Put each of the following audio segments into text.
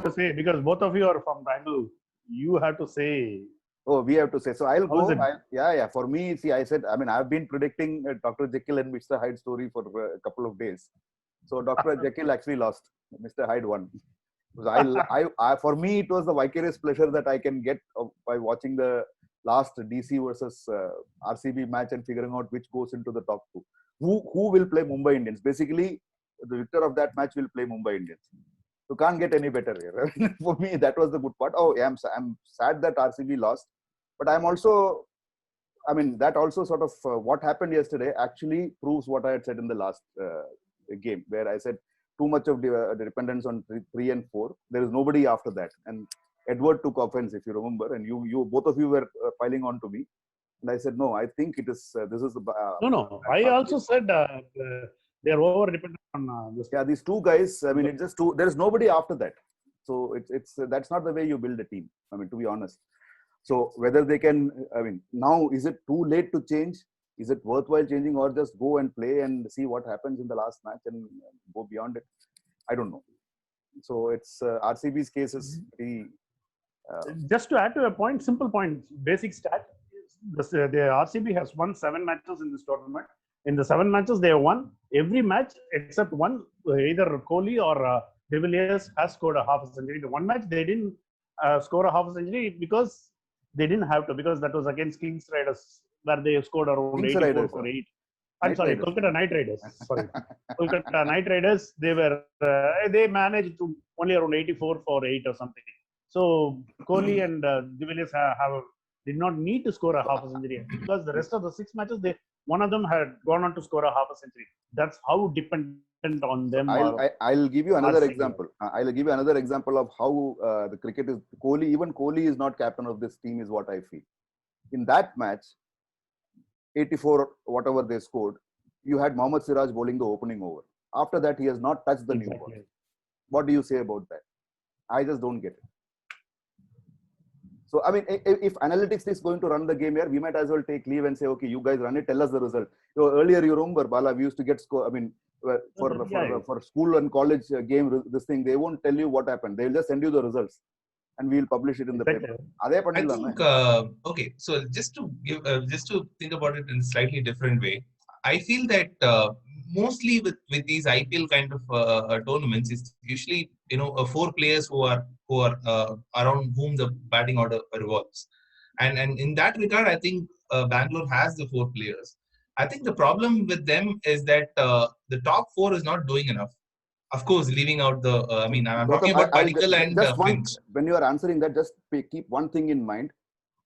to say because both of you are from Bangalore. You have to say. Oh, we have to say. So I'll How is go. it? Yeah. For me, see, I said, I mean, I've been predicting Dr. Jekyll and Mr. Hyde story for a couple of days. So Dr. Jekyll actually lost. Mr. Hyde won. Because for me, it was the vicarious pleasure that I can get by watching the last DC versus RCB match and figuring out which goes into the top two. Who will play Mumbai Indians? Basically, the victor of that match will play Mumbai Indians. You can't get any better here. For me, that was the good part. Oh, yeah, I'm sad that RCB lost. But I'm also, I mean, that also sort of what happened yesterday actually proves what I had said in the last game, where I said too much of the dependence on 3 and 4. There is nobody after that. And Edward took offense, if you remember, and you both of you were piling on to me. And I said, no, I think it is, this is the. No. I also said they are over dependent on this. Yeah, these two guys, I mean, it's just two, there is nobody after that. So it's that's not the way you build a team. I mean, to be honest. So whether they can, I mean, now is it too late to change? Is it worthwhile changing, or just go and play and see what happens in the last match and go beyond it? I don't know. So it's RCB's case is pretty. Just to add to a point, simple point, basic stat. The RCB has won 7 matches in this tournament. In the 7 matches, they have won every match except one. Either Kohli or De Villiers has scored a half a century. The one match they didn't score a half a century because they didn't have to, because that was against Kings Riders, where they scored around Kings 84 Riders, for 8. Kolkata Knight Riders. Sorry, Kolkata Knight Riders. They managed to only around 84 for 8 or something. So Kohli and De Villiers did not need to score a half a century because the rest of the 6 matches, one of them had gone on to score a half a century. That's how dependent on them. I'll give you another example. I'll give you another example of how the cricket is. Even Kohli is not captain of this team, is what I feel. In that match, 84 whatever they scored, you had Mohammad Siraj bowling the opening over. After that, he has not touched the new ball. What do you say about that? I just don't get it. So, I mean, if analytics is going to run the game here, we might as well take leave and say, okay, you guys run it, tell us the result. Earlier, you remember, Bala, we used to get score. I mean, for school and college game, this thing, they won't tell you what happened. They'll just send you the results and we'll publish it in the paper. I think, okay, so just to think about it in a slightly different way, I feel that mostly with these IPL kind of tournaments, it's usually 4 players who are around whom the batting order revolves, and in that regard, I think Bangalore has the 4 players. I think the problem with them is that the top 4 is not doing enough. Of course, leaving out the. I mean, I'm talking about Padikkal and Finch. When you are answering that, just keep one thing in mind: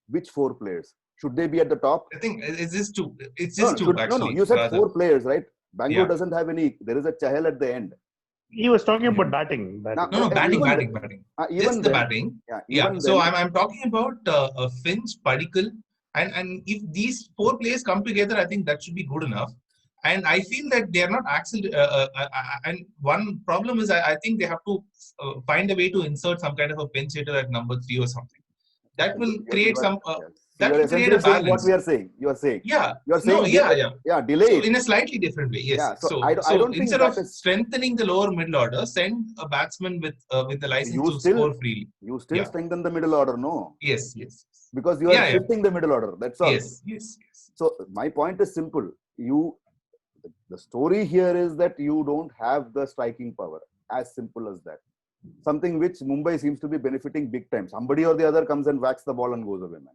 which 4 players should they be at the top? I think it's just 2. It's just 2 actually. No. You said 4 players, right? Bangalore doesn't have any. There is a Chahal at the end. He was talking about batting. No, batting. Just the batting. Yeah. So I'm talking about Finch, Padikkal, and if these 4 players come together, I think that should be good enough. And I feel that they are not actually. And one problem is I think they have to find a way to insert some kind of a pinch hitter at number 3 or something. That will create some. That will create a balance. What we are saying, you are saying. Yeah. You are saying. Yeah. Delay. So in a slightly different way. Yes. Yeah, so I don't instead of strengthening the lower middle order, send a batsman with the license to score freely. You still strengthen the middle order, no? Yes. Because you are shifting the middle order. That's all. Yes. So my point is simple. The story here is that you don't have the striking power. As simple as that. Something which Mumbai seems to be benefiting big time. Somebody or the other comes and whacks the ball and goes away, man.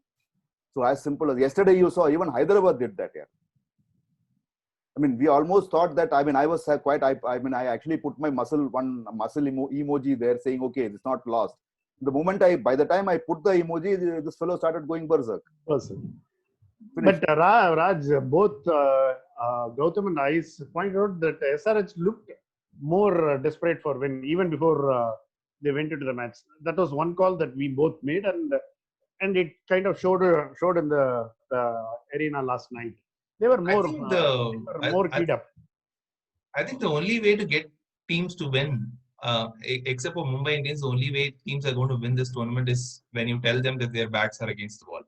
So as simple as yesterday, you saw even Hyderabad did that here. I mean, we almost thought that. I mean, I was quite. I actually put my muscle emoji there, saying, "Okay, it's not lost." The moment by the time I put the emoji, this fellow started going berserk. But Raj, both Gautam and I pointed out that SRH looked more desperate for win even before they went into the match. That was one call that we both made, and it kind of showed in the arena last night. They were more keyed up. I think the only way to get teams to win, except for Mumbai Indians, the only way teams are going to win this tournament is when you tell them that their backs are against the wall.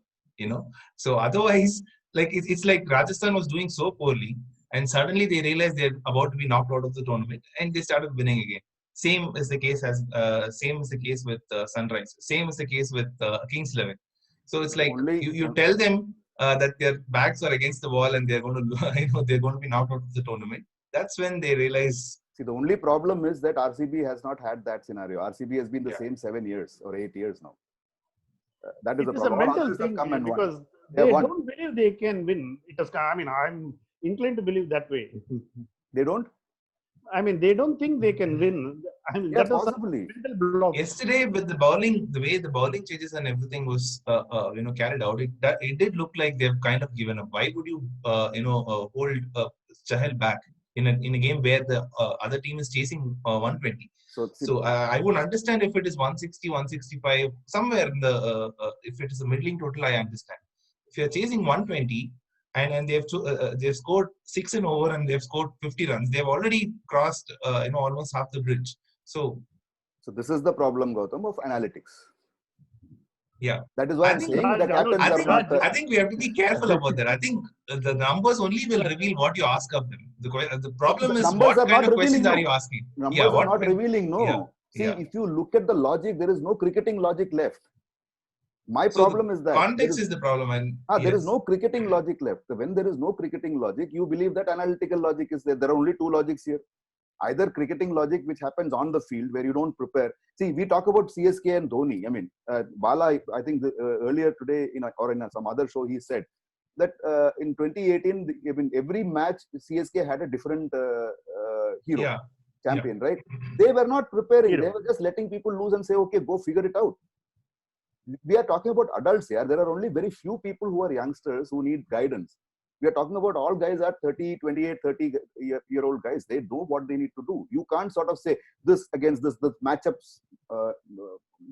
So otherwise, like it's like Rajasthan was doing so poorly, and suddenly they realized they're about to be knocked out of the tournament, and they started winning again. Same is the case with Sunrise. Same is the case with Kings 11. So it's like Only you tell them that their backs are against the wall and they're going to they're going to be knocked out of the tournament. That's when they realize. see, the only problem is that RCB has not had that scenario. RCB has been the Yeah. same 7 years or 8 years now. That is It the is a problem. All mental others have thing come and won. because They they won. don't believe they can win. It is, I mean, I'm inclined to believe that way. They don't? I mean, they don't think they can win. I mean, Yeah, that is a possibly. mental block. Yesterday with the bowling, the way the bowling changes and everything was carried out, it did look like they've kind of given up. Why would you hold Chahal back in a game where the other team is chasing 120? So, see, So I would understand if it is 160, 165, somewhere in the if it is a middling total, I understand. If you're chasing 120 and they've scored 6 in over and they've scored 50 runs, they've already crossed almost half the bridge. So this is the problem, Gautam, of analytics. yeah, That is why I I'm think- saying Raj, the captains I are think not. I think we have to be careful about that. I think the numbers only will reveal what you ask of them. The problem The is numbers what are kind not of questions revealing, are no. you asking? Numbers are not when- revealing, no. yeah, See, yeah. if you look at the logic, there is no cricketing logic left. My So problem is that context is the problem, and there is yes. no cricketing logic left. When there is no cricketing logic, you believe that analytical logic is there. There are only two logics here. Either cricketing logic, which happens on the field where you don't prepare. See, we talk about CSK and Dhoni. I mean, Bala, I think earlier today, in some other show, he said that in 2018, every match, CSK had a different hero, Yeah. champion, right? They were not preparing. Hero. They were just letting people loose and say, okay, go figure it out. We are talking about adults here. There are only very few people who are youngsters who need guidance. We are talking about all guys are 30, 28, 30-year-old guys. They know what they need to do. You can't sort of say this against this matchups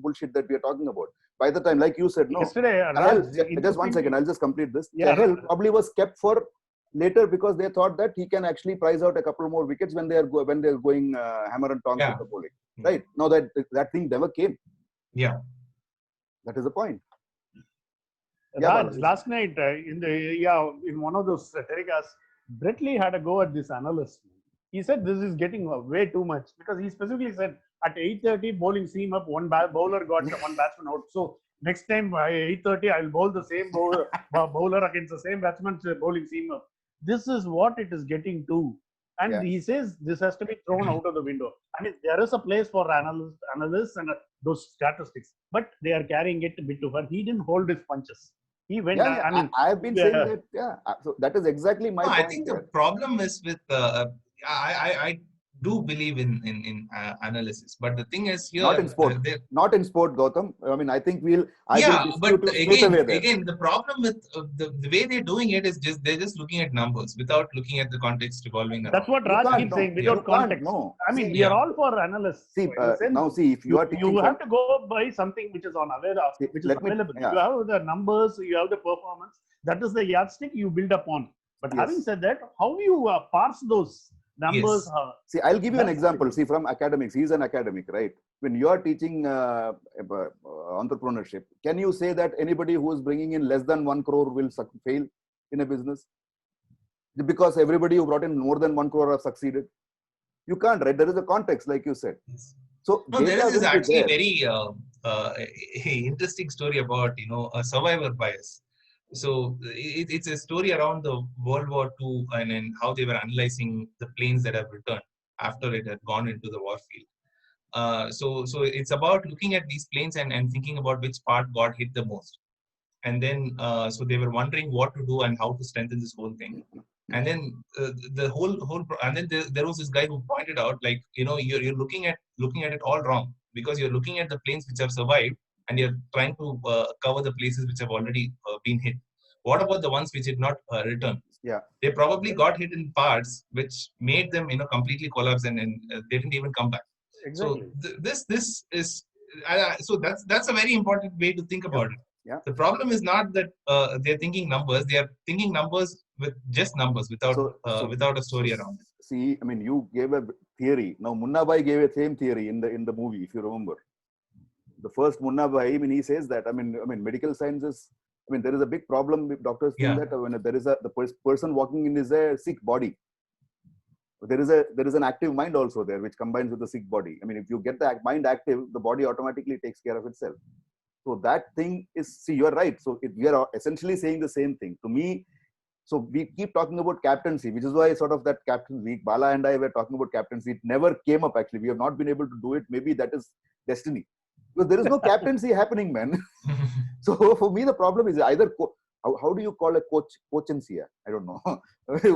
bullshit that we are talking about. By the time, like you said, no. Yesterday, Chahal, Raj, just one second, I'll just complete this. Yeah. Chahal probably was kept for later because they thought that he can actually prize out a couple more wickets when they're going hammer and tongs with the bowling. Right? Now that thing never came. Yeah. That is the point. Raj, last night in one of those telecasts, Brett Lee had a go at this analyst. He said this is getting way too much because he specifically said at 8:30 bowling seam up, one bowler got one batsman out. So next time by 8:30 I will bowl the same bowler against the same batsman bowling seam up. This is what it is getting to. And he says this has to be thrown out of the window. I mean, there is a place for analysts and those statistics, but they are carrying it a bit too far. He didn't hold his punches. He went. I mean, I have been saying that. Yeah, so that is exactly my point. I think the problem is with I do believe in analysis, but the thing is here not in sport. Not in sport, Gautam. I mean, I think but again, the problem with the way they're doing it is they're just looking at numbers without looking at the context revolving around. That's what Raj keeps saying, without context. No. I mean, we are all for analysts. See, now see, if you are teaching, you have to go by something which is which is available. You have the numbers, you have the performance. That is the yardstick you build upon. But having said that, how you parse those numbers? See, I'll give you an example. See, from academics, he's an academic, right? When you are teaching entrepreneurship, can you say that anybody who is bringing in less than 1 crore will fail in a business? Because everybody who brought in more than 1 crore have succeeded. You can't, right? There is a context, like you said. So no, there is actually a very interesting story about a survivor bias. So it's a story around the World War II and how they were analyzing the planes that have returned after it had gone into the warfield. So it's about looking at these planes and thinking about which part got hit the most. And then so they were wondering what to do and how to strengthen this whole thing. And then and then there was this guy who pointed out, like, you're looking at it all wrong, because you're looking at the planes which have survived and you're trying to cover the places which have already been hit. What about the ones which did not return? Yeah, they probably got hit in parts which made them completely collapse and they didn't even come back. Exactly. So this is so that's a very important way to think about it. Yeah. The problem is not that they're thinking numbers; they are thinking numbers with just numbers without a story around it. See, I mean, you gave a theory. Now, Munna Bhai gave a same theory in the movie, if you remember. The first Munna Bhai, I mean, he says that. I mean, medical sciences. I mean, there is a big problem with doctors think that when there is the person walking in is a sick body. there is an active mind also there, which combines with the sick body. I mean, if you get the mind active, the body automatically takes care of itself. So that thing is, see, you're right. So we are essentially saying the same thing. To me, so we keep talking about captaincy, which is why sort of that captain week, Bala and I were talking about captaincy. It never came up actually. We have not been able to do it. Maybe that is destiny. Because there is no captaincy happening, man. So for me, the problem is either how do you call a coachancy? I don't know.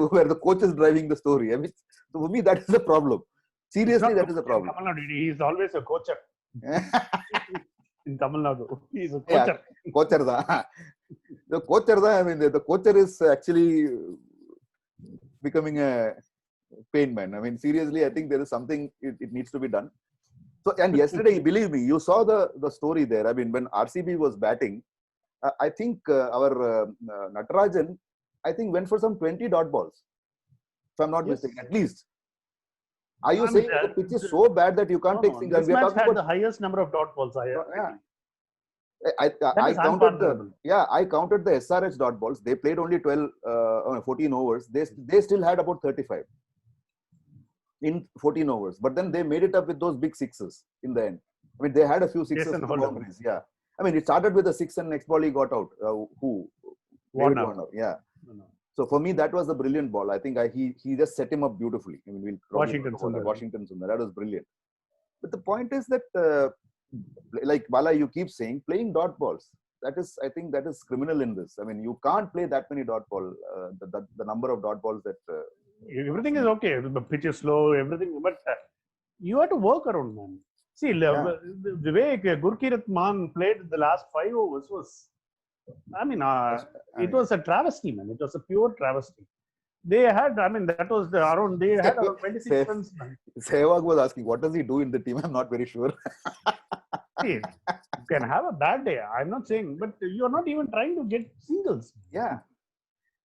Where the coach is driving the story. I mean, so for me, that is the problem. Seriously, that is the problem. He is always a coacher. In Tamil Nadu, he is a coacher. Yeah, coacher da. The coacher da, I mean, the coacher is actually becoming a pain man. I mean, seriously, I think there is something it needs to be done. So, and yesterday, believe me, you saw the story there. I mean, when RCB was batting, I think our Natarajan, I think went for some 20 dot balls, if I'm not mistaken, at least. Are you saying the pitch is so bad that you can't take singles? This match had the highest number of dot balls. I counted I counted the SRH dot balls. They played only 14 overs. They still had about 35 in 14 overs. But then they made it up with those big sixes in the end. I mean, they had a few sixes. Yeah. I mean, it started with a six and next ball he got out. Warner. Yeah. No. So for me, that was a brilliant ball. I think he just set him up beautifully. I mean, Washington Sundar. That was brilliant. But the point is that, like Bala, you keep saying, playing dot balls. I think that is criminal in this. I mean, you can't play that many dot ball. The number of dot balls that. Everything is okay. The pitch is slow, everything. But you have to work around, man. See, the way Gurkeerat Maan played the last 5 overs was, I mean, it was a travesty, man. It was a pure travesty. They had, I mean, that was they had around 26 runs. Sehwag was asking, what does he do in the team? I'm not very sure. See, you can have a bad day. I'm not saying, but you're not even trying to get singles. Yeah.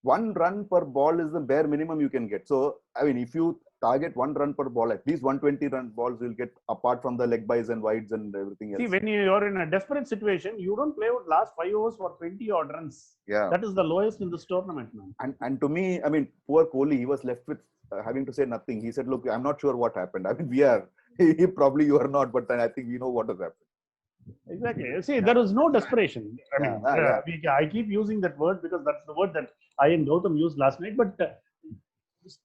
1 run per ball is the bare minimum you can get. So, I mean, if you target 1 run per ball, at least 120 run balls you'll get, apart from the leg bys and wides and everything else. See, when you're in a desperate situation, you don't play out last 5 overs for 20 odd runs. Yeah. That is the lowest in this tournament, man. And to me, I mean, poor Kohli, he was left with having to say nothing. He said, look, I'm not sure what happened. I mean, probably you are not, but then I think we know what has happened. Exactly. See, there is no desperation. I keep using that word because that's the word that I and Gautam used last night. But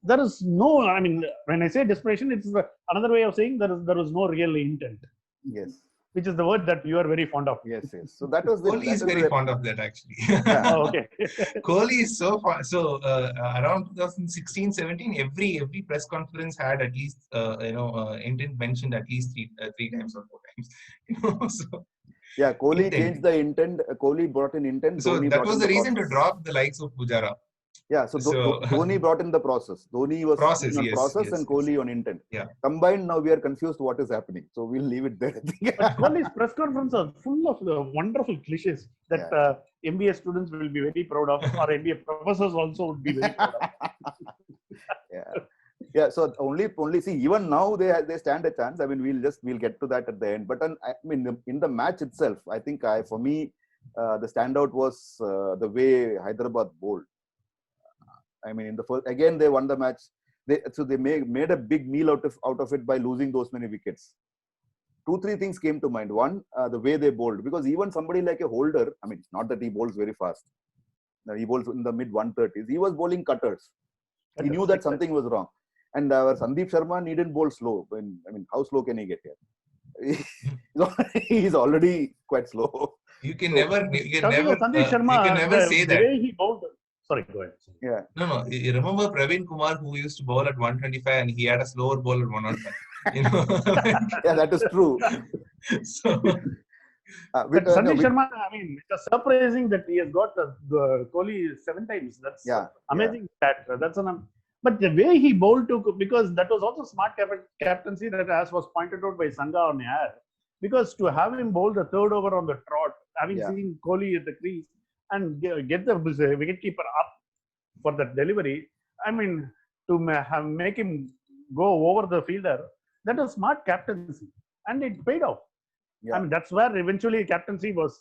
there is no, I mean, when I say desperation, it's another way of saying there is no real intent. Yes. Which is the word that you are very fond of. Yes. So that was Kohli is very fond of that, actually. Okay. Kohli is so fond. So around 2016-17, every press conference had at least intent mentioned at least three times or 4 times. So yeah, Kohli changed the intent. Kohli brought in intent. So that was the reason to drop the likes of Pujara. Yeah, so Dhoni brought in the process. Dhoni was on process and Kohli on intent. Yeah. Combined, now we are confused what is happening. So we'll leave it there. But Kohli's press conferences are full of the wonderful cliches that MBA students will be very proud of, or MBA professors also would be very proud of. Yeah. So only see, even now they stand a chance. I mean, we'll get to that at the end. But I mean, in the match itself, I think for me, the standout was the way Hyderabad bowled. I mean, in the first, again, they won the match. They made a big meal out of it by losing those many wickets. 2-3 things came to mind. One, the way they bowled, because even somebody like a Holder, I mean, not that he bowls very fast. He bowls in the mid 130s. He was bowling cutters. He knew that something was wrong. And our Sandeep Sharma needn't bowl slow. I mean, how slow can he get here? He's already quite slow. You can never say that. The way he bowled. Sorry, go ahead. Yeah. No. You remember Praveen Kumar, who used to bowl at 125 and he had a slower ball at 105. Yeah, that is true. So, Sandeep Sharma, I mean, it's surprising that he has got the Kohli 7 times. That's amazing stat. But the way he bowled because that was also smart captaincy, that as was pointed out by Sangha on air. Because to have him bowl the 3rd over on the trot, having seen Kohli at the crease, and get the wicketkeeper up for that delivery, I mean, to make him go over the fielder, that was smart captaincy. And it paid off. Yeah. I mean, that's where eventually captaincy was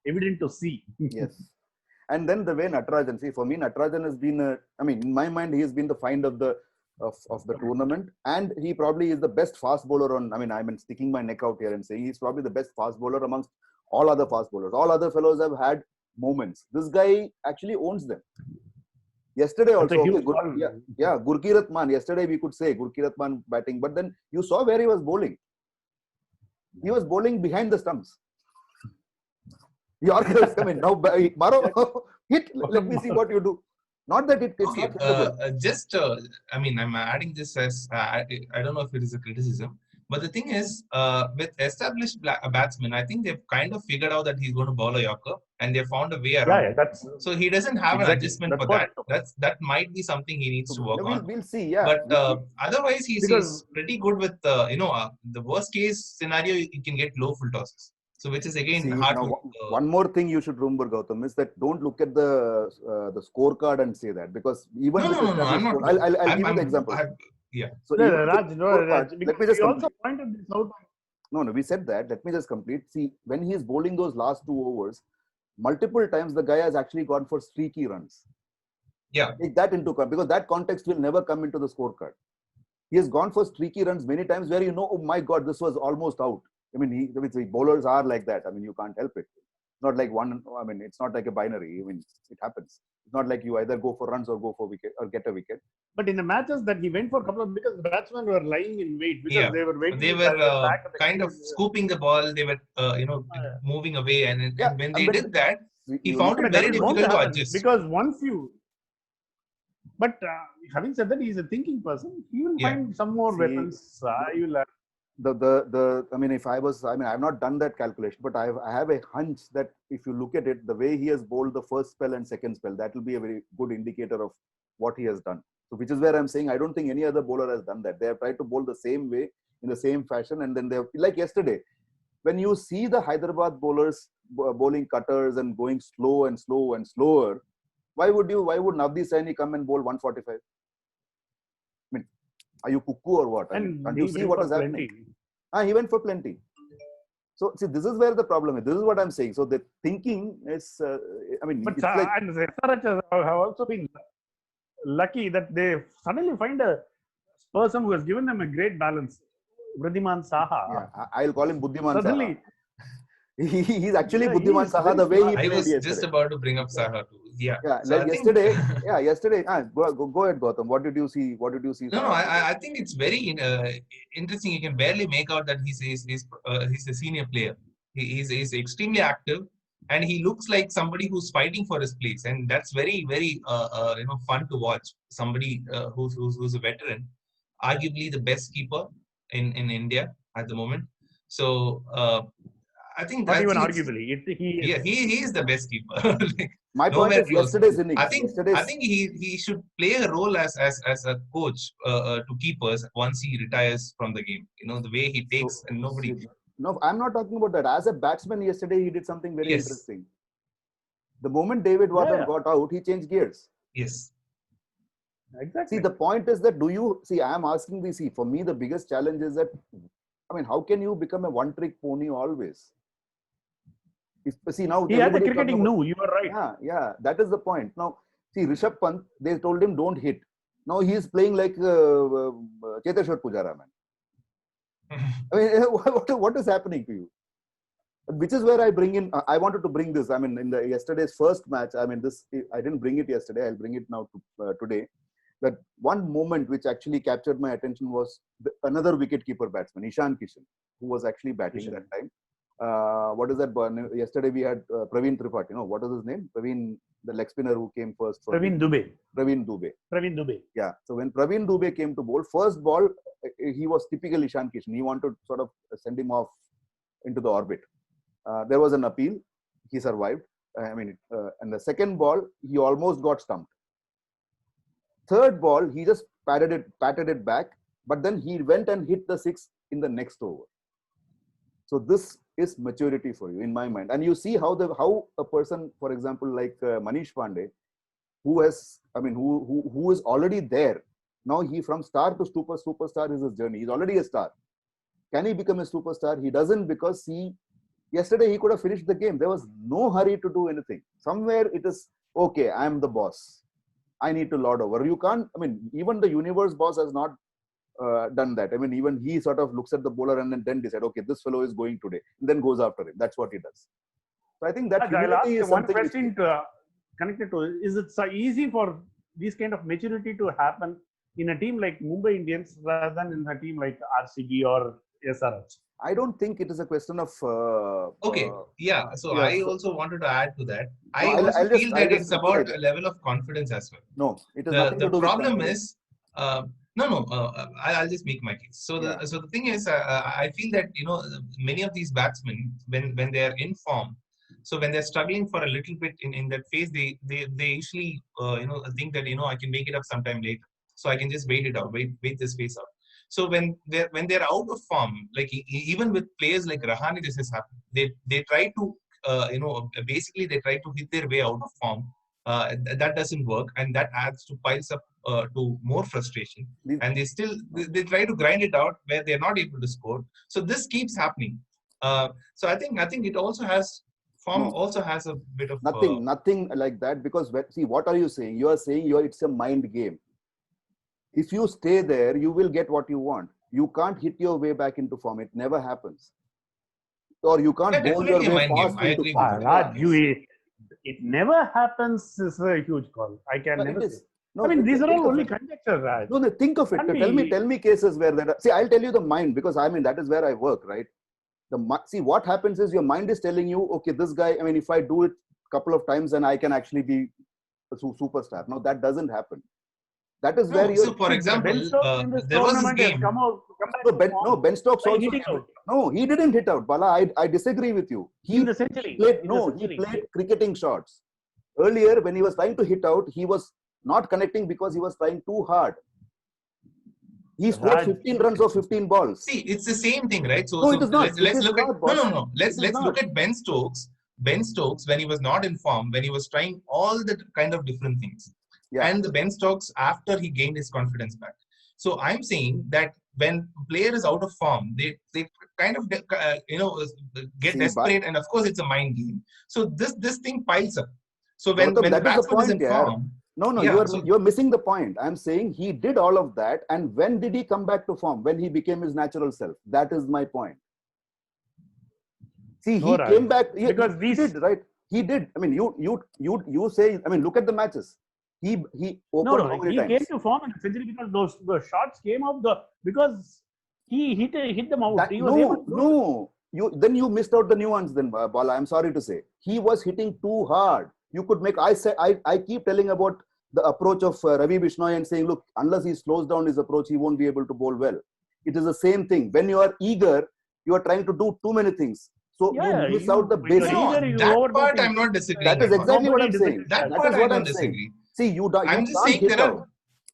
evident to see. Yes. And then the way Natarajan, see, for me, Natarajan has been, in my mind, he has been the find of the of the tournament, and he probably is the best fast bowler on. I mean, sticking my neck out here and saying he's probably the best fast bowler amongst all other fast bowlers. All other fellows have had moments. This guy actually owns them. Yesterday That's also, a huge okay, ball. yeah, Gurkeerat Mann. Yesterday we could say Gurkeerat Mann batting, but then you saw where he was bowling. He was bowling behind the stumps. Yorkers, I mean, now Maro, hit. Let me see what you do. Not that it's Okay, not hittable. I mean, I'm adding this as I don't know if it is a criticism, but the thing is, with established batsmen, I think they've kind of figured out that he's going to bowl a Yorker, and they found a way around. Yeah, that's So he doesn't have an exactly. adjustment That's for what. that. That might be something he needs to work on. We'll see. Yeah, But we'll see. otherwise, he's Because- pretty good with the worst case scenario. You can get low full tosses, so which is again See, hard now, to. one more thing you should remember, Gautam, is that don't look at the scorecard and say that, because even with No, I'm established not. score- I'll give you I'm- the example. Yeah. So No, even with Raj, no, scorecard, Raj, let because me just we also complete. pointed this out. No, we said that. Let me just complete. See, when he is bowling those last 2 overs, multiple times the guy has actually gone for streaky runs. Yeah. Take that into account, because that context will never come into the scorecard. He has gone for streaky runs many times where oh my God, this was almost out. I mean, bowlers are like that. I mean, you can't help it. Not like it's not like a binary. I mean, it happens. It's not like you either go for runs or go for wicket or get a wicket. But in the matches that he went for a couple of, because the batsmen were lying in wait because they were waiting. They were kind of scooping the ball. They were, moving away, and when they did that, he found it very difficult to adjust. Because once you, but having said that, he's a thinking person. He will find some more weapons. You will. I mean, I've not done that calculation, but I have a hunch that if you look at it, the way he has bowled the first spell and second spell, that will be a very good indicator of what he has done. So, which is where I'm saying I don't think any other bowler has done that. They have tried to bowl the same way in the same fashion, and then they're like yesterday. When you see the Hyderabad bowlers bowling cutters and going slow and slower, why would Navdeep Saini come and bowl 145? I mean, are you cuckoo or what? And can't you see what is happening? He went for plenty. So, see, this is where the problem is. This is what I'm saying. So, the thinking is, But it's like, and SRH have also been lucky that they suddenly find a person who has given them a great balance. Wriddhiman Saha. Yeah, I'll call him Buddhiman Suddenly, Saha. He's actually Buddhiman Saha the way he played yesterday. I was just about to bring up Saha too. Yeah. So like yesterday. Yesterday. Go ahead, Gautam. What did you see? No, I think it's very interesting. You can barely make out that he's a senior player. He's extremely active, and he looks like somebody who's fighting for his place, and that's very very fun to watch. Somebody who's a veteran, arguably the best keeper in India at the moment. So I think not even arguably, he is the best keeper. My point is yesterday's innings. I think he should play a role as a coach to keepers once he retires from the game. The way he takes and nobody. No, I'm not talking about that. As a batsman, yesterday he did something very interesting. The moment David Warner got out, he changed gears. Yes. Exactly. See, the point is that I'm asking this. See, for me, the biggest challenge is that, how can you become a one-trick pony always? Now he had a cricketing you are right. Yeah, that is the point. Now, see, Rishabh Pant, they told him don't hit. Now he is playing like Cheteshwar Pujara, man. I mean, what is happening to you? Which is where I bring in. I wanted to bring this. I mean, in yesterday's first match. I mean, I didn't bring it yesterday. I'll bring it now today. That one moment which actually captured my attention was another wicketkeeper batsman, Ishan Kishan, who was actually batting that time. What is that? Yesterday we had Praveen Tripathi. What is his name? Praveen, the leg spinner who came first. Praveen Dubey. Praveen Dubey. Yeah. So when Praveen Dubey came to bowl, first ball, he was typical Ishan Kishan. He wanted to sort of send him off into the orbit. There was an appeal. He survived. And the second ball, he almost got stumped. Third ball, he just patted it back, but then he went and hit the 6 in the next over. So this is maturity for you, in my mind. And you see how a person, for example, like Manish Pandey, who is already there. Now he from star to superstar is his journey. He's already a star. Can he become a superstar? He doesn't, because yesterday he could have finished the game. There was no hurry to do anything. Somewhere it is, okay, I'm the boss. I need to lord over. You can't, I mean, even the universe boss has not done that. I mean, even he sort of looks at the bowler and then decide, okay, this fellow is going today, and then goes after him. That's what he does. So I think that I'll ask humility is one something question connected to, is it so easy for this kind of maturity to happen in a team like Mumbai Indians rather than in a team like RCB or SRH? I don't think it is a question of. Okay, yeah. So yeah, I so, also wanted to add to that. no, I also feel that I'll it's just about okay. a level of confidence as well. No, it has nothing to The do with problem confidence. is, I'll just make my case. So the thing is, I feel that many of these batsmen, when they are in form, so when they're struggling for a little bit in that phase, they usually think that I can make it up sometime later, so I can just wait it out, wait this phase out. So when they're out of form, like even with players like Rahane, this has happened. They try to basically they try to hit their way out of form. That doesn't work, and that adds to piles up to more frustration. And they try to grind it out where they're not able to score. So this keeps happening. So I think it also has form. Also has a bit of nothing like that, because see, what are you saying? You are saying it's a mind game. If you stay there, you will get what you want. You can't hit your way back into form. It never happens. Or you can't bowl your way fast into form. Raj, it never happens is a huge call. I can never say. No, I mean, these are all only conjecture, Raj. No, think of it. Tell me cases where that. See, I'll tell you the mind, because I mean that is where I work, right? See, what happens is your mind is telling you, okay, this guy. I mean, if I do it a couple of times, then I can actually be a superstar. No, that doesn't happen. That is where you. So, for example, there was this game. Ben Stokes also. No, he didn't hit out. Bala, I disagree with you. He played cricketing shots. Earlier, when he was trying to hit out, he was not connecting because he was trying too hard. He scored 15 runs or 15 balls. See, it's the same thing, right? So, it is not. Let's look at Let's look at Ben Stokes. Ben Stokes, when he was not in form, when he was trying all the kind of different things. Yeah. And the Ben Stokes after he gained his confidence back. So I'm saying that when a player is out of form, they kind of get desperate, and of course it's a mind game. So this thing piles up. So when the batsman is in form, you're missing the point. I'm saying he did all of that, and when did he come back to form? When he became his natural self. That is my point. See, he came back because he did, right? He did. I mean, you say. I mean, look at the matches. He opened he came to form in a century because the shots came off because he hit them out. Then you missed out the nuance. Then Bala, I'm sorry to say, he was hitting too hard. You could make. I keep telling about the approach of Ravi Bishnoi and saying, look, unless he slows down his approach, he won't be able to bowl well. It is the same thing. When you are eager, you are trying to do too many things. So you miss out the basics. That part I'm not disagreeing. That is exactly what I'm saying. That part I don't disagree. See, you can't hit out.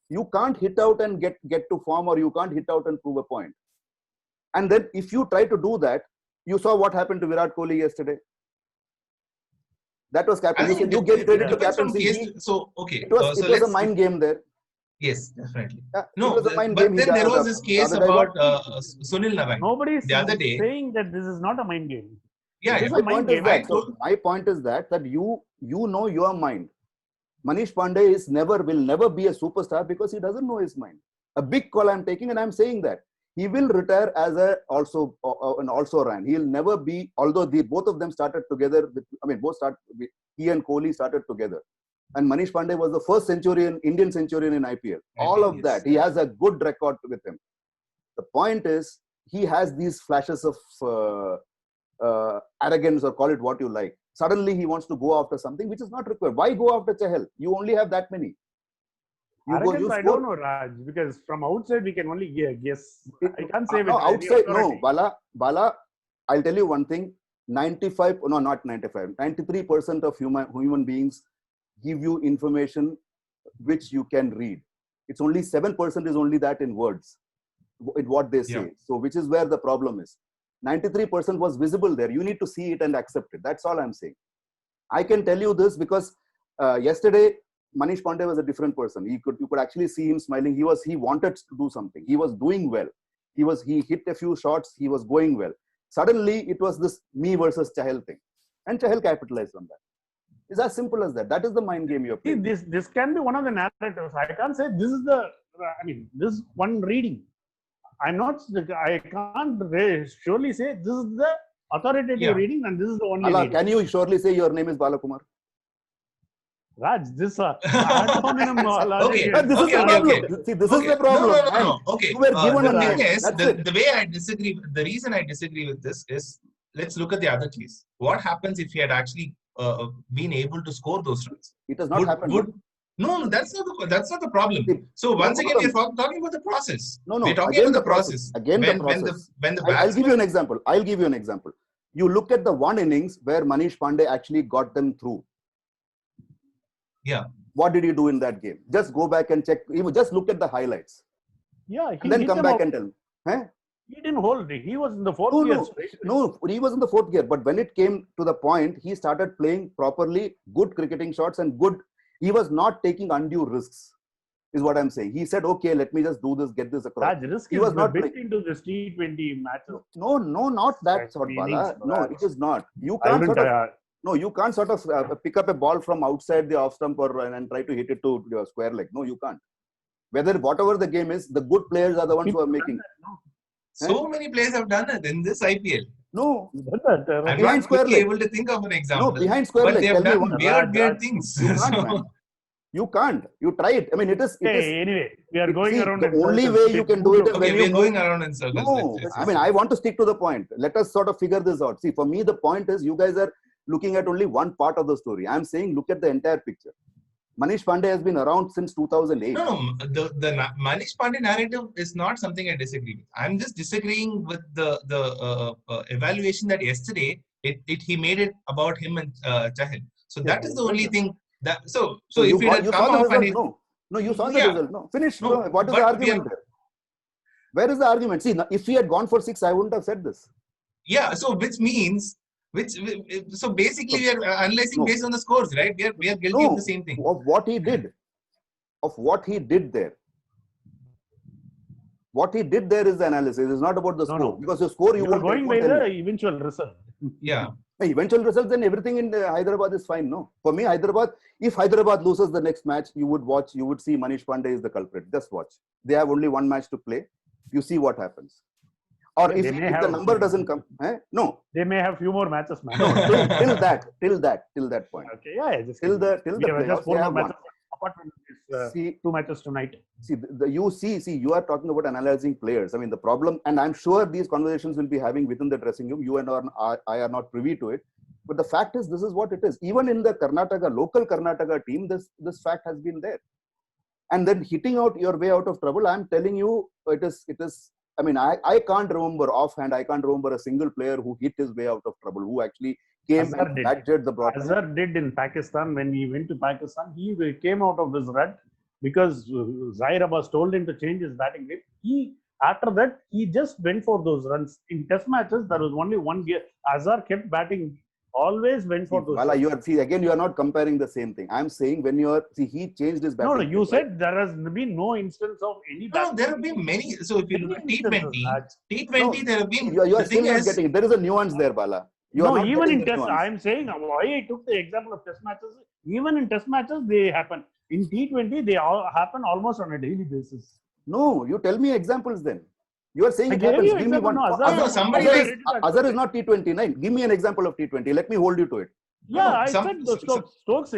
You can't hit out and get to form, or you can't hit out and prove a point. And then if you try to do that, you saw what happened to Virat Kohli yesterday. That was captain. You gave credit to captaincy. So okay, it was a mind game there. Yes, definitely. Yeah, but then there was this case about Sunil Narine. Nobody is the other day saying that this is not a mind game. Yeah, my point is that. So my point is that you know your mind. Manish Pandey will never be a superstar because he doesn't know his mind. A big call I'm taking, and I'm saying that he will retire as an also ran. He'll never be. Although both of them started together. He and Kohli started together, and Manish Pandey was the first Indian centurion in IPL. All of that, he has a good record with him. The point is, he has these flashes of arrogance, or call it what you like. Suddenly he wants to go after something which is not required. Why go after Chahal? You only have that many. I don't know, Raj, because from outside we can only guess. I can't say. Outside, no, Bala. I'll tell you one thing. 93% of human beings give you information which you can read. It's only 7% is only that in words, in what they say. Yeah. So which is where the problem is. 93% was visible there. You need to see it and accept it. That's all I'm saying. I can tell you this because yesterday Manish Pandey was a different person. You could actually see him smiling. He wanted to do something. He was doing well. He hit a few shots. He was going well. Suddenly it was this me versus Chahal thing, and Chahal capitalized on that. It's as simple as that. That is the mind game you're See, playing. this can be one of the narratives. I can't say this is the. I mean, this is one reading. I'm not. I can't surely say this is the authoritative reading, and this is the only Bala, reading. can you surely say your name is Balakumar? Raj, this ad hominem Okay. This is the problem. See, this is the problem. No. Okay. You were given the a thing name. is, That's it. the way I disagree, the reason I disagree with this is, let's look at the other case. What happens if he had actually been able to score those runs? It has not happened. No, that's not the problem. So once again, we're talking about the process. No. We're talking about the process. Again, the process. I'll give you an example. You look at the one innings where Manish Pandey actually got them through. Yeah. What did he do in that game? Just go back and check. Just look at the highlights. Yeah. And then come back and tell me. Huh? He didn't hold it. He was in the fourth gear. No, he was in the fourth gear. But when it came to the point, he started playing properly, good cricketing shots and good. He was not taking undue risks, is what I'm saying. He said, okay, let me just do this, get this across. Raj, risk He is was not built into this T20 matches. No, not that sort, Bala. No, it is not. You can't you can't sort of pick up a ball from outside the off stump and try to hit it to your square leg. No, you can't. Whatever the game is, the good players are the ones who are making. So many players have done it in this IPL. No. I'm behind not square leg. able to think of an example. No, behind square but leg. They have Tell me done weird things. You can't, man. You can't. You try it. I mean, it is. Anyway, we are going around. The only way you can do it is when we're you going around in circles. No, I mean, I want to stick to the point. Let us sort of figure this out. See, for me, the point is you guys are looking at only one part of the story. I'm saying look at the entire picture. Manish Pandey has been around since 2008. No, the Manish Pandey narrative is not something I disagree with. I'm just disagreeing with the evaluation that yesterday he made it about him and Chahal. So that is the only thing that so if it had come up and you saw the result. No, finish. No, what is the argument there? Where is the argument? See, if he had gone for 6, I wouldn't have said this. Yeah, so so basically we are analyzing based on the scores, right? We are guilty of the same thing. Of what he did. Of what he did there. What he did there is the analysis. It's not about the score. Because the score you are going by the eventual result. Yeah. Eventual results, then everything in Hyderabad is fine, no? For me, if Hyderabad loses the next match, you would see Manish Pandey is the culprit. Just watch. They have only one match to play. You see what happens. Or if the number doesn't come, no. They may have few more matches, man. No, till that point. Okay, yeah. Till the playoffs, they have one. Apart from this, 2 matches tonight. See, you are talking about analyzing players. I mean, the problem, and I'm sure these conversations will be having within the dressing room. You and I are not privy to it. But the fact is, this is what it is. Even in the local Karnataka team, this fact has been there. And then hitting out your way out of trouble, I'm telling you, it is. I mean, I can't remember offhand. I can't remember a single player who hit his way out of trouble, who actually came and badgered the broadcast. Azhar did in Pakistan. When he went to Pakistan, he came out of his rut because Zaire Abbas told him to change his batting grip. After that, he just went for those runs. In test matches, there was only one gear. Azhar kept batting, always went for those runs. You are not comparing the same thing. I'm saying he changed his batting. No, you said there has been no instance of any batting. No, there have been many. So if you look at T20, there have been. You are still not getting it. There is a nuance there, Bala. Even in test, I'm saying why I took the example of test matches. Even in test matches, they happen. In T20, they all happen almost on a daily basis. No, you tell me examples then. You are saying it happens. Give me one. Azhar is not T29. Give me an example of T20. Let me hold you to it. Yeah, I said Stokes.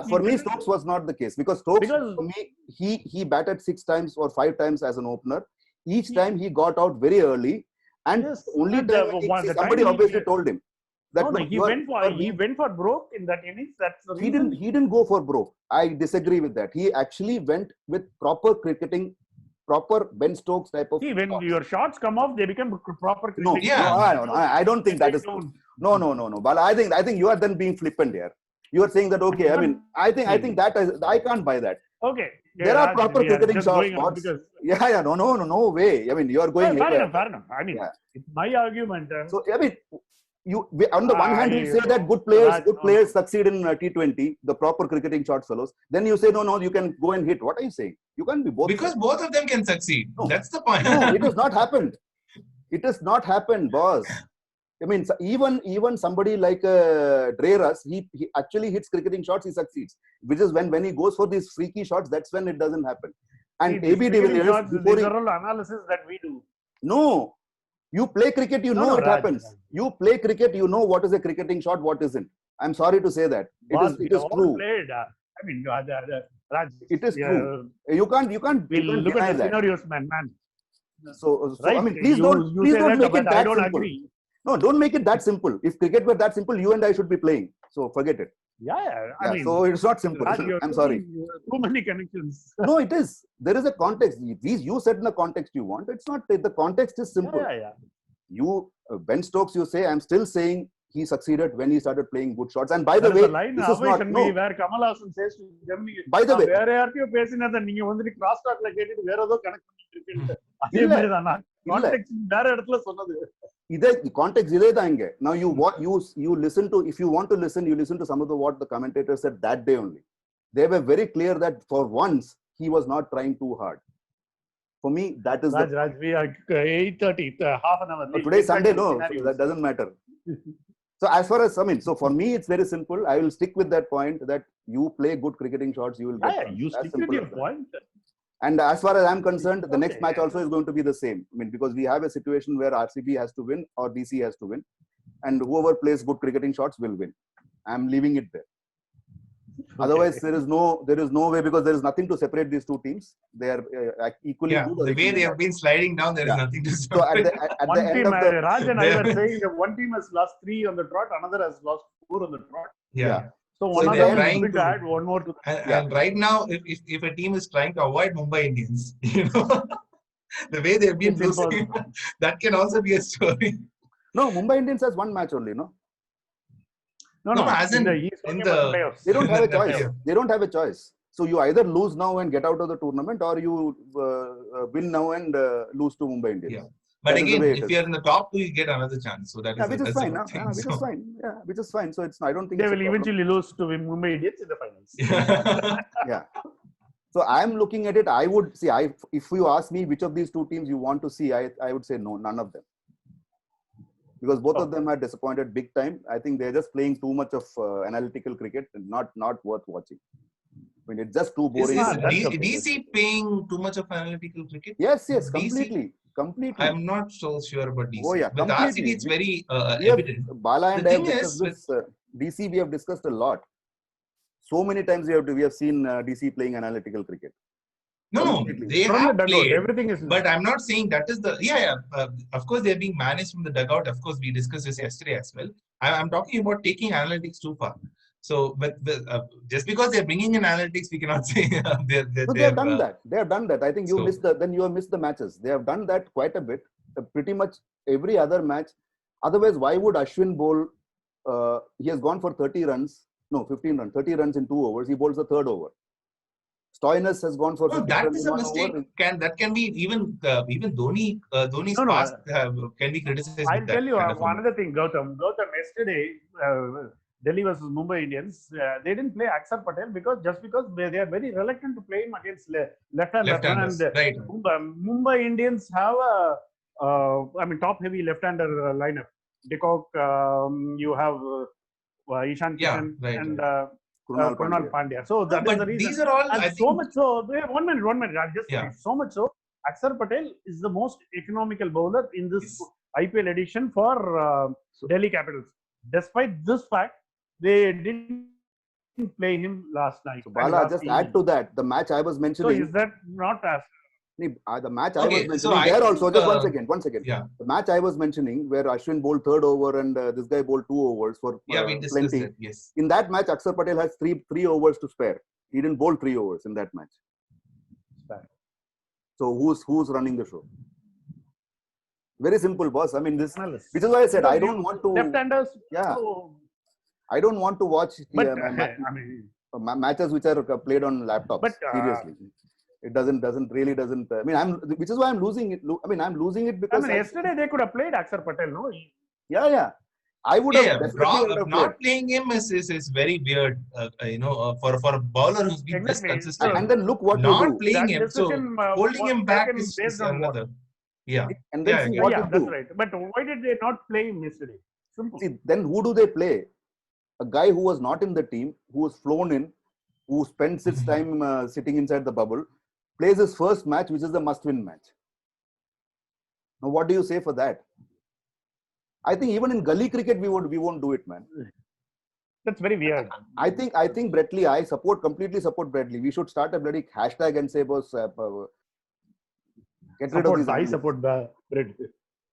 For me, Stokes was not the case because for me, he batted 6 times or 5 times as an opener. Each time he got out very early, and only somebody obviously told him that he went for broke in that innings. That's the reason. He didn't go for broke. I disagree with that. He actually went with proper cricketing. Proper Ben Stokes type of. See, when your shots come off, they become proper. No, I don't think that is. No. But I think you are then being flippant here. You are saying that okay. I mean, I think that I can't buy that. Okay. There are proper cricketing shots. No way. I mean, you are going. Fair enough. I mean, it's my argument. So I mean, on the one hand, you say that good players succeed in T20, the proper cricketing shot fellows. Then you say no, you can go and hit. What are you saying? You can't be both. Because both of them can succeed. No. That's the point. No, it has not happened. It has not happened, boss. I mean, even somebody like Dreras, he actually hits cricketing shots, he succeeds. Which is when he goes for these freaky shots, that's when it doesn't happen. And See, AB de Villiers, these are all analysis that we do. No, you play cricket, you know it happens. You play cricket, you know what is a cricketing shot, what isn't. I'm sorry to say that. It is true. Played, I mean, Raj, it is true. You can't look at the scenarios, man. So right. I mean, please don't make it that simple. Agree. No, don't make it that simple. If cricket were that simple, you and I should be playing. So forget it. I mean, so it's not simple. Raj, I'm sorry. Too many connections. No, it is. There is a context. You said in the context you want. It's not. The context is simple. You, Ben Stokes, you say, I'm still saying he succeeded when he started playing good shots. And by the way, this is not where Kamal Haasan says to Germany. By the way, cross talk like context. Now you listen to, if you want to listen, you listen to some of what the commentators said that day only. They were very clear that for once he was not trying too hard. For me, that is Raj, we are 8:30, half an hour. Today Sunday, no, so that doesn't matter. So as far as, so for me, it's very simple. I will stick with that point that you play good cricketing shots, you will get. You stick with your point. And as far as I'm concerned, the next match also is going to be the same. I mean, because we have a situation where RCB has to win or DC has to win, and whoever plays good cricketing shots will win. I'm leaving it there. Otherwise, there is no way, because there is nothing to separate these two teams. They are equally good. The way they have been sliding down, there is nothing to separate. So at the end of the, Raj and I were saying that one team has lost 3 on the trot, another has lost 4 on the trot. So one of them is going to add one more to that. And right now, if a team is trying to avoid Mumbai Indians, the way they've been losing, that can also be a story. No, Mumbai Indians has one match only, no? No, as in the playoffs. They don't have a choice. They don't have a choice. So you either lose now and get out of the tournament, or you win now and lose to Mumbai Indians. Yeah. But that again, if you're in the top 2, you get another chance. So that is which is fine. Which is fine. So it's, I don't think they will eventually lose to Mumbai Indians in the finals. Yeah. So I'm looking at it. I would see. If you ask me which of these two teams you want to see, I would say no, none of them. Because both of them are disappointed big time. I think they're just playing too much of analytical cricket and not worth watching. I mean, it's just too boring. Is DC playing too much of analytical cricket? Yes, completely. I'm not so sure about DC. Oh yeah, with RCB, it's very evident. Bala and I have discussed this. DC, we have discussed a lot. So many times we have seen DC playing analytical cricket. No, they have played. Everything is. But I'm not saying that is the. Of course, they're being managed from the dugout. Of course, we discussed this yesterday as well. I'm talking about taking analytics too far. So, but just because they're bringing in analytics, we cannot say they have done that. They have done that. I think you missed you have missed the matches. They have done that quite a bit. Pretty much every other match. Otherwise, why would Ashwin bowl? He has gone for 30 runs. No, 15 runs. 30 runs in 2 overs. He bowls the 3rd over. Stoinis has gone for. No, that is a mistake. That can be even Dhoni's past can be criticized. I'll tell you another thing, Gautam. Yesterday, Delhi versus Mumbai Indians, they didn't play Akshar Patel because they are very reluctant to play him against left-handers. And right. Mumbai Indians have a top-heavy left-hander lineup. De Kock, you have Ishan Kishan and Krunal Pandya. So that is the reason. These are all. And so much so. One minute. So much so. Akshar Patel is the most economical bowler in this IPL edition for Delhi Capitals. Despite this fact, they didn't play him last night. So Bala, just add to that, the match I was mentioning. So is that not as? The match I was mentioning there also, just one second. Yeah. The match I was mentioning where Ashwin bowled 3rd over and this guy bowled 2 overs for we discussed plenty. It, yes. In that match, Akshar Patel has three overs to spare. He didn't bowl 3 overs in that match. So who's running the show? Very simple, boss. I mean, which is why I said I don't want to. Left-handers. Yeah. I don't want to watch matches which are played on laptops. But seriously, it doesn't. I mean, which is why I'm losing it. I mean, I'm losing it because. Yesterday they could have played Akshar Patel, no? Yeah. I would have not playing him is very weird. For a bowler who's been this consistent. And then look what not you do. Playing him, so holding him back is another. Yeah. And then see Yeah, what yeah, you that's do. right. But why did they not play him yesterday? Simple. See, then who do they play? A guy who was not in the team, who was flown in, who spends his time sitting inside the bubble, plays his first match, which is the must-win match. Now, what do you say for that? I think even in gully cricket, we won't do it, man. That's very weird. I think Bretley, completely support Bretley. We should start a bloody hashtag and say, boss, get rid of these I analysts. support Brett.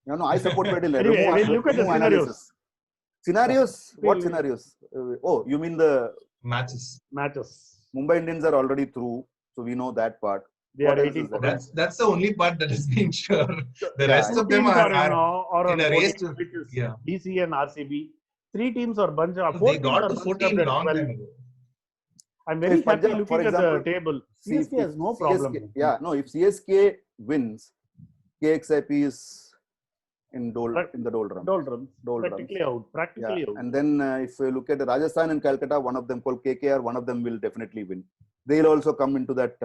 No, I support Bretley. Anyway, we'll look at the analysis. Scenarios? What We'll- scenarios? Oh, you mean the Matches. Mumbai Indians are already through, so we know that part. They What are else is 18 there? points. That's the only part that has been sure. The Yeah, rest of them Teams are are in on a race 14, to- which is yeah. DC and RCB. 3 teams are bunched up. So 4 they teams got are to bunched 14 up at long 12. time ago. I'm very If happy Punjab, looking for at example, the table. See, CSK has no problem. Yeah, no. If CSK wins, KXIP is in the doldrums. Doldrums. Doldrums. Practically out. Practically out. And then if you look at Rajasthan and Calcutta, one of them called KKR, one of them will definitely win. They'll also come into that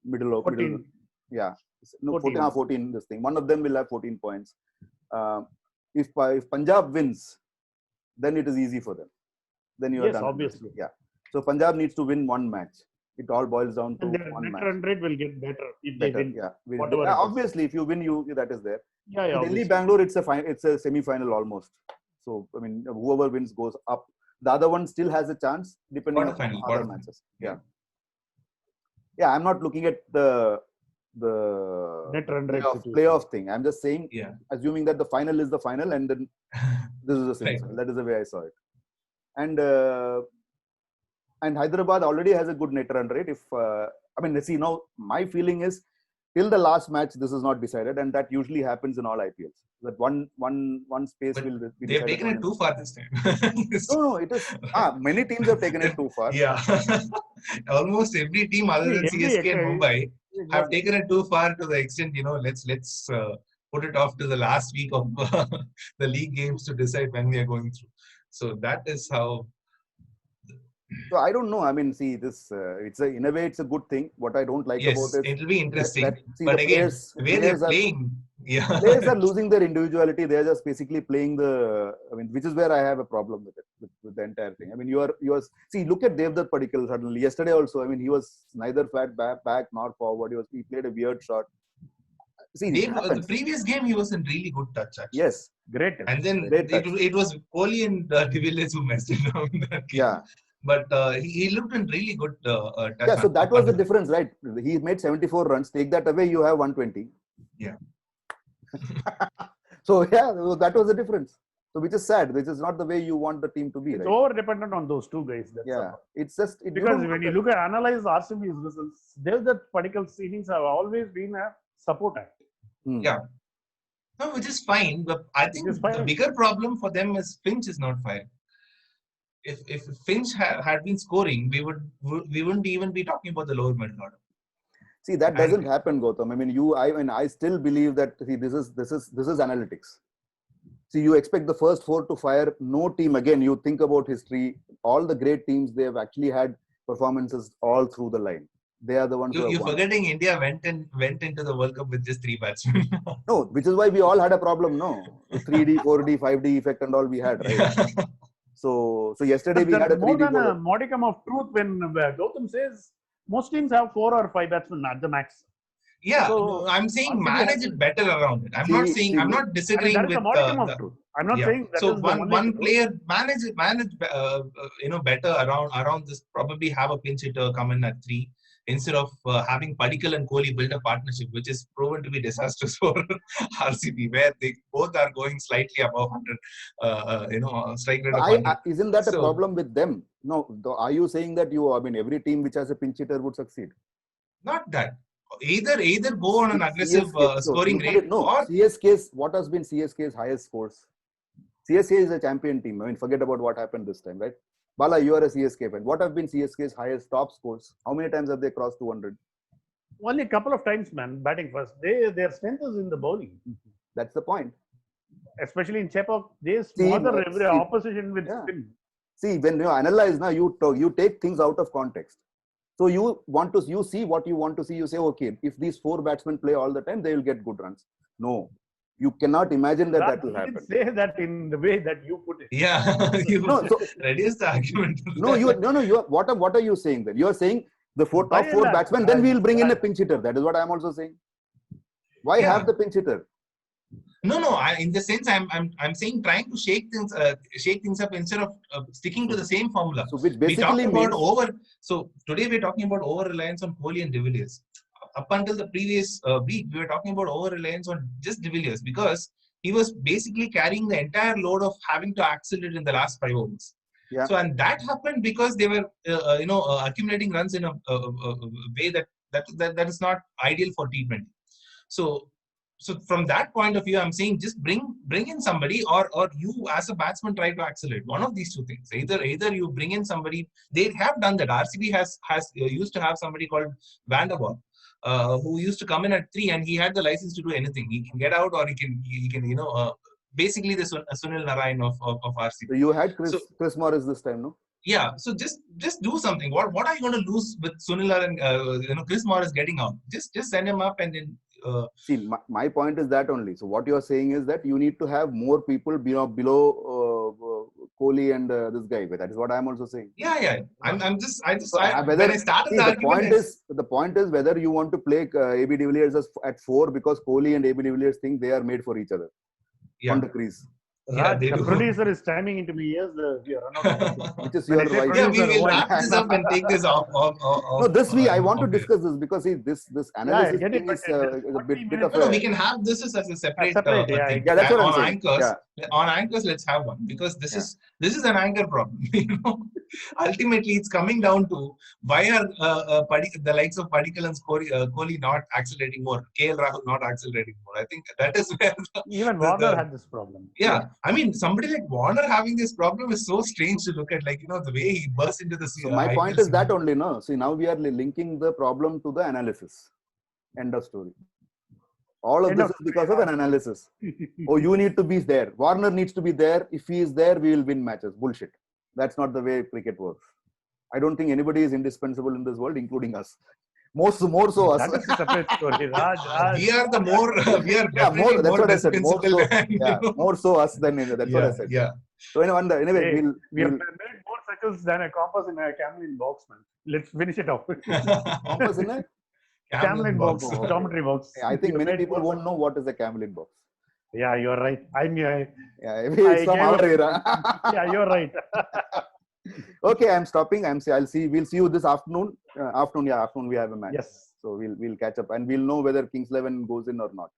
middle. 14. Yeah, no, 14. 14. This thing. One of them will have 14 points. If Punjab wins, then it is easy for them. Then you are Yes, done. obviously. Yeah. So Punjab needs to win one match. It all boils down to And their one net match. run rate will get better if they Better, win. yeah. Whatever it is. Obviously, if you win, that is there. Yeah, Delhi, obviously. Bangalore, it's a semi-final almost. So I mean, whoever wins goes up. The other one still has a chance depending on Quarterfinal, other quarterfinal. matches. Yeah. I'm not looking at the Net run rate situation. playoff thing. I'm just saying, Yeah. assuming that the final is the final, and then this is the same. Right. That is the way I saw it. And Hyderabad already has a good net run rate. See, now my feeling is till the last match, this is not decided, and that usually happens in all IPLs. That one space But will be They've decided. taken it too far this time. No, it is. Many teams have taken it too far. Yeah. Almost every team other than CSK and Mumbai have taken it too far to the extent, let's put it off to the last week of the league games to decide when we are going through. So that is how. So I don't know. I mean, see, this in a way it's a good thing. What I don't like Yes, about it it'll be interesting. but But again, the way they're players playing, yeah. players are losing their individuality. They're just basically playing which is where I have a problem with it, with the entire thing. I mean, you are see, look at Devdutt Padikkal suddenly. Yesterday also, I mean, he was neither flat back nor forward. He played a weird shot. See, The previous game, he was in really good touch, actually. yes, Great. And then Great touch. it was Kohli and De Villiers who messed it up in that game. yeah. But he looked in really good touch. Yeah, so that was the difference, right? He made 74 runs. Take that away, you have 120. Yeah. So yeah, that was the difference. So which is sad. Which is not the way you want the team to be, It's right? over dependent on those two guys. That's Yeah, all. it's just Because when you analyze RCB's results, Devdutt Padikkal's innings have always been a support act. Yeah. No, which is fine. But I think is fine. the bigger problem for them is Finch is not firing. If Finch had been scoring, we wouldn't even be talking about the lower middle order. See, that doesn't happen, Gautam. I mean, I still believe that. See, this is analytics. See, you expect the first 4 to fire. No team, again, you think about history. All the great teams, they have actually had performances all through the line. They are the ones who have You're won. forgetting India went into the World Cup with just 3 batsmen. No, which is why we all had a problem. No, the 3D, 4D, 5D effect and all we had, right? Yeah. So yesterday we But had a there's more 3D than a bowler. modicum of truth when Gautam says most teams have 4 or 5 batsmen at the max. Yeah, So, no, I'm saying RCB manage it better around it. I'm not saying, I'm not I mean, disagreeing that is with a modicum of truth. I'm not saying that so is the only one truth. player manage better around this. Probably have a pinch hitter come in at 3 instead of having Padikkal and Kohli build a partnership, which is proven to be disastrous for RCB, where they both are going slightly above 100. Strike rate of 100. Isn't that a So- problem with them? No, are you saying that every team which has a pinch hitter would succeed? Not that. Either go on an aggressive scoring rate, or CSK's, what has been CSK's highest scores? CSK is a champion team. I mean, forget about what happened this time, right? Bala, you are a CSK fan. What have been CSK's highest top scores? How many times have they crossed 200? Only a couple of times, man, batting first. Their strength is in the bowling. That's the point. Especially in Chepauk, they smother every opposition with spin. See, when you analyze now, you take things out of context. So you see what you want to see. You say, okay, if these 4 batsmen play all the time, they will get good runs. No, you cannot imagine that Raj, that will you happen. didn't say that in the way that you put it. Yeah, you No, so reduce the argument. no, you are, what are you saying then? You are saying the By top and four large, batsmen, then we will bring in a Raj, pinch hitter. That is what I am also saying. Why Yeah. have the pinch hitter? No. In the sense, I'm saying trying to shake things up instead of sticking to the same formula. So which We talked basically about means So today we're talking about over reliance on Kohli and De Villiers. Up until the previous week, we were talking about over reliance on just De Villiers because he was basically carrying the entire load of having to accelerate in the last 5 overs. Yeah. So and that happened because they were accumulating runs in a way that is not ideal for T20. So from that point of view, I'm saying just bring in somebody, or you as a batsman try to accelerate. One of these two things. Either you bring in somebody. They have done that. RCB has used to have somebody called Van der Waal, who used to come in at 3, and he had the license to do anything. He can get out, or he can basically the Sunil Narayan of RCB. so you had Chris Morris this time, no? Yeah, so just do something. What are you going to lose with Sunil and Chris Morris getting out? Just send him up and then. See, my point is that only. So what you are saying is that you need to have more people below Kohli and this guy. That is what I am also saying. Yeah. When I started the the point is whether you want to play AB de Villiers at 4 because Kohli and AB de Villiers think they are made for each other on the crease. Raj, they the do. producer is chiming into me. Yes, we are run out of time. Which is When your I say wife. Yeah, we producer, will why? wrap this up and take this off. No, I want to discuss this because see, this analysis get it, thing but is just a 40 bit of No, a. we can have this as a separate yeah, thing. Yeah, that's what I'm on saying. anchors. Yeah. On anchors, let's have one because this is an anchor problem. Ultimately, it's coming down to why are the likes of Padikkal and Kohli not accelerating more, KL Rahul not accelerating more. I think that is where Even Warner had this problem. Yeah, I mean, somebody like Warner having this problem is so strange to look at. Like the way he burst into the. So my point is that only, no. See, now we are linking the problem to the analysis. End of story. All of this is because of an analysis. Oh, you need to be there. Warner needs to be there. If he is there, we will win matches. Bullshit. That's not the way cricket works. I don't think anybody is indispensable in this world, including us. More so us. That is a separate story. Raj. We are definitely that's more what I said. More so us than that's what I said. Yeah. So anyway, we have made more circles than a compass in a Camlin box, man. Let's finish it off. Compass in a Camlin box, geometry box. I think many people won't know what is a Camlin box. Yeah, you're right. It's from our era. Yeah, you're right. Okay, I'm stopping. We'll see you this afternoon. Afternoon we have a match. Yes. So we'll catch up and we'll know whether Kings 11 goes in or not.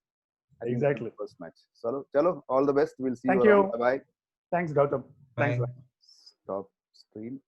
Exactly. First match. So, chalo, all the best. We'll see you. Thank you. Bye. Thanks, Gautam. Thanks. Bye. Stop stream.